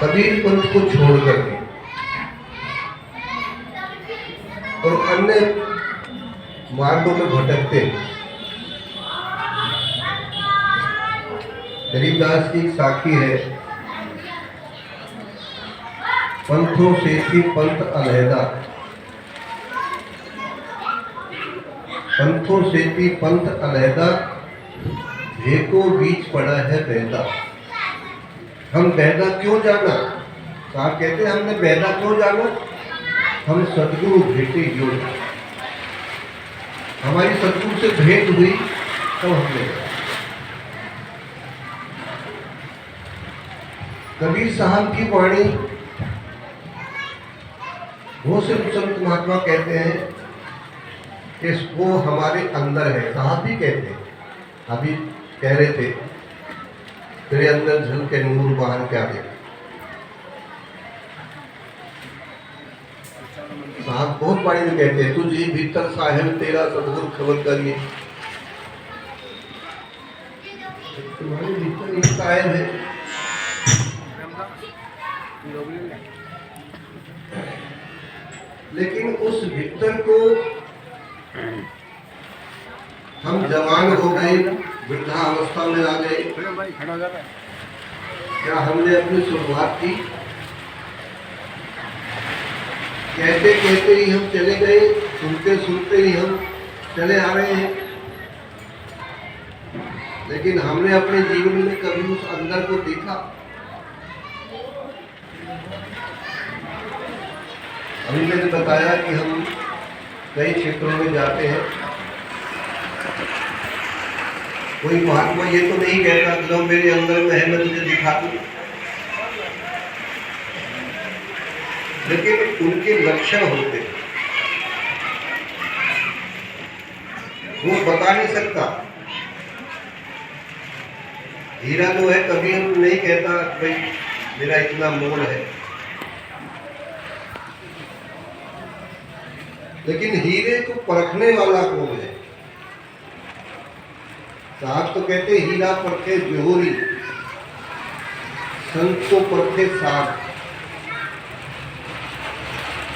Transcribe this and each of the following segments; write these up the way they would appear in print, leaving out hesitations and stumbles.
कबीर पंथ को छोड़ करके और अन्य मार्गों में भटकते। गरीबदास की एक साखी है, पंथों से थी पंथ अलहदा, पंथों से थी पंथ अलहदा, भेको बीच पड़ा है बहदा। हम बहदा क्यों जाना? साहब कहते हैं हमने बहदा क्यों जाना? हम सदगुरु भेटे जो, हमारी सदगुरु से भेंट हुई तब हमने। कबीर साहब की वाणी बहुत से संत महात्मा कहते हैं कि वो हमारे अंदर है। साहब भी कहते हैं, अभी कह रहे थे तेरे अंदर झलके नूर बाहर क्या दे। साहब बहुत बाणी में कहते हैं, तुझे भीतर साहिब तेरा सदगुरु खबर करिए। तुम्हारे भीतर एक साहिब है, लेकिन उस भीतर को हम जवान हो गए, वृद्धावस्था में आ गए। क्या हमने अपनी शुरुआत की? कहते कहते ही हम चले गए, सुनते सुनते ही हम चले आ रहे हैं, लेकिन हमने अपने जीवन में कभी उस अंदर को देखा? अभी मैंने बताया कि हम कई क्षेत्रों में जाते हैं। कोई महात्मा ये तो नहीं कहता जो मेरे अंदर में है मैं तुझे दिखा दूं, लेकिन उनके लक्षण होते, वो बता नहीं सकता। हीरा जो है कभी हम नहीं कहता भाई मेरा इतना मोल है, लेकिन हीरे को परखने वाला कौन है? साहब तो कहते हीरा परखे जोहरी, संत को परखे साध।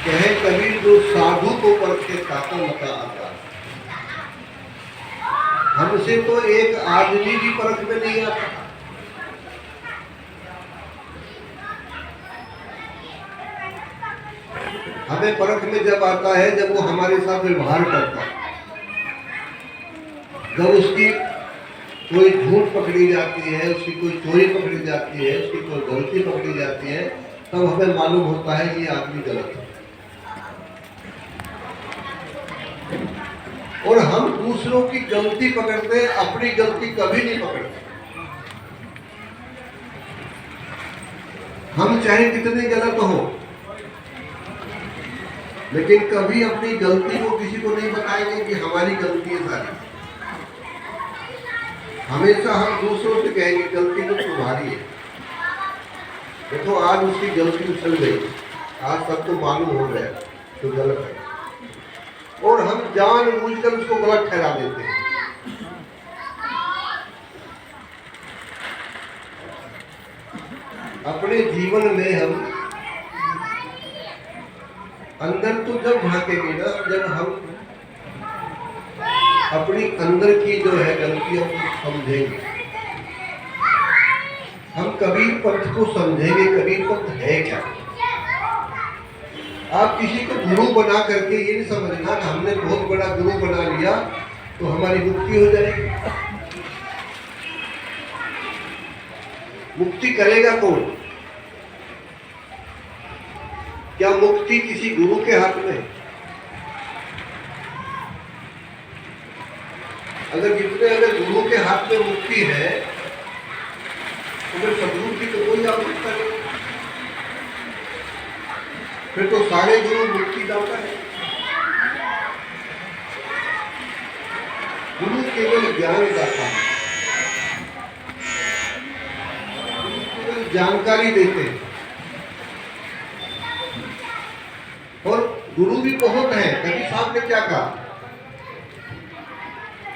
कहे कबीर जो साधु को परखे साता मता आता। हमसे तो एक आदमी भी परख में नहीं आता। हमें परख में जब आता है जब वो हमारे साथ व्यवहार करता है, जब उसकी कोई झूठ पकड़ी जाती है, उसकी कोई चोरी पकड़ी जाती है, उसकी कोई गलती पकड़ी जाती है, तब हमें मालूम होता है कि ये आदमी गलत है। और हम दूसरों की गलती पकड़ते हैं, अपनी गलती कभी नहीं पकड़ते। हम चाहे कितने गलत हो, लेकिन कभी अपनी गलती को किसी को नहीं बताएंगे कि हमारी गलती है सारी। हमेशा हम दूसरों से कहेंगे गलती तो तुम्हारी है। देखो आज उसकी गलती उछल गई, आज सबको मालूम हो गया तो गलत है, और हम जानबूझकर उसको गलत ठहरा देते हैं। अपने जीवन में हम अंदर तो जब झांकेंगे ना, जब हम अपनी अंदर की जो है गलतियों को समझेंगे, हम कबीर पंथ को समझेंगे। कबीर पंथ है क्या? आप किसी को गुरु बना करके ये नहीं समझना कि हमने बहुत बड़ा गुरु बना लिया तो हमारी मुक्ति हो जाएगी। मुक्ति करेगा कौन? क्या मुक्ति किसी गुरु के हाथ में? अगर गुरु के हाथ में मुक्ति है तो फिर सदगुरु की तो कोई आवश्यकता नहीं, फिर तो सारे गुरु मुक्ति दाता है। गुरु केवल ज्ञान दाता है, गुरु केवल जानकारी देते हैं। और गुरु भी बहुत है। कबीर साहब ने क्या कहा?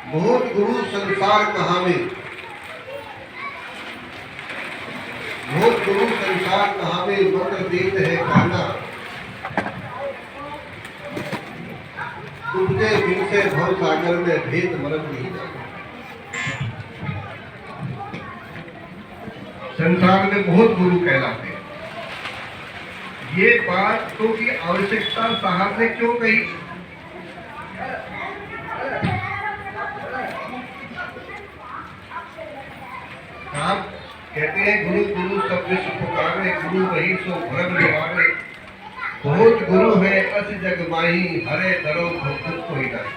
बहुत गुरु संसार कहाँ में, बहुत गुरु संसार संसार कहावे मंत्र देत है काना, तुझे बिन से भव सागर में भेद मरम नहीं जाना। संसार में बहुत गुरु कहलाते हैं। ये बात तो की आवश्यकता साहब ने क्यों कही? आप कहते हैं गुरु गुरु सब विश्व पुकारे, गुरु वही सो भ्रम निवारे, बहुत गुरु है अस जग माही, हरे दरो खुद कोई नहीं।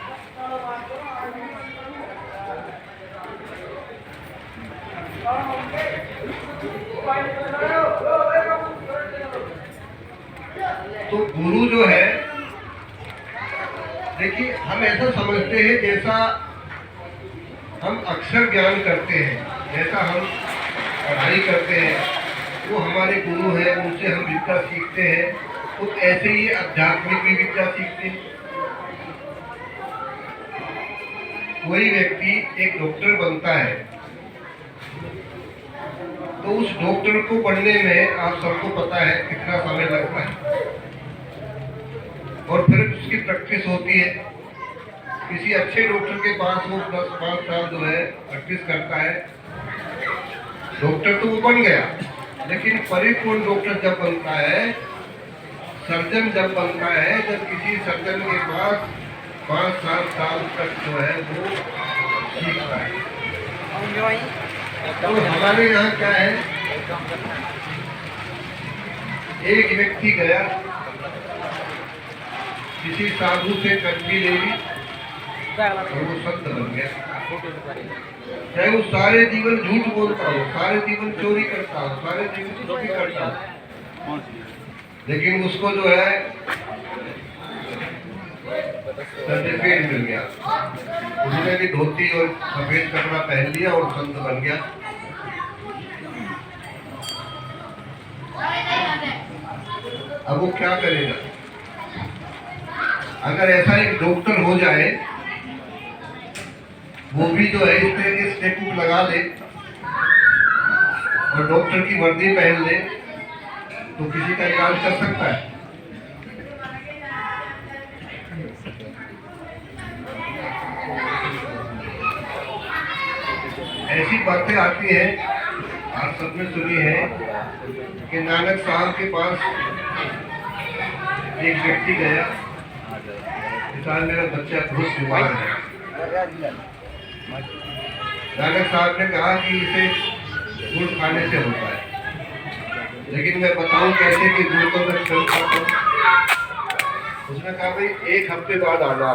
तो गुरु जो है, देखिए हम ऐसा समझते हैं जैसा हम अक्षर ज्ञान करते हैं, जैसा हम पढ़ाई करते हैं, वो हमारे गुरु हैं, उनसे हम विद्या सीखते हैं, तो ऐसे ही आध्यात्मिक भी विद्या सीखते हैं। कोई व्यक्ति एक डॉक्टर बनता है तो उस डॉक्टर को बनने में आप सबको पता है कितना समय लगता है, और फिर उसकी प्रैक्टिस होती है। किसी अच्छे डॉक्टर के पास वो 10-5 साल जो है प्रैक्टिस करता है, डॉक्टर तो वो बन गया, लेकिन परिपूर्ण डॉक्टर जब बनता है, सर्जन जब बनता है, जब किसी सर्जन के पास 5-7 साल तक जो है वो सीखता है। तो हमारे यहाँ क्या है, एक व्यक्ति गया किसी साधु से कंठी ले ली और वो संत बन गया। चाहे वो सारे जीवन झूठ बोलता हो, सारे जीवन चोरी करता हो, सारे जीवन चोरी करता हो, लेकिन उसको जो है सर्टिफिकेट मिल गया। उसने भी धोती और सफेद कपड़ा पहन लिया और संत बन गया। अब वो क्या करेगा? अगर ऐसा एक डॉक्टर हो जाए, वो भी जो है इस तरह के स्टेटमेंट लगा ले और डॉक्टर की वर्दी पहन ले, तो किसी का इलाज कर सकता है? ऐसी बातें आती हैं, आप सबने सुनी है कि नानक साहब के पास एक व्यक्ति गया, किसान मेरा बच्चा बहुत बीमार है। नानक साहब ने कहा कि इसे गुड़ खाने से होता है, लेकिन मैं बताऊं कैसे कि गुड़ को मैं कल खाता हूं। उसने कहा भाई 1 हफ्ते बाद आना।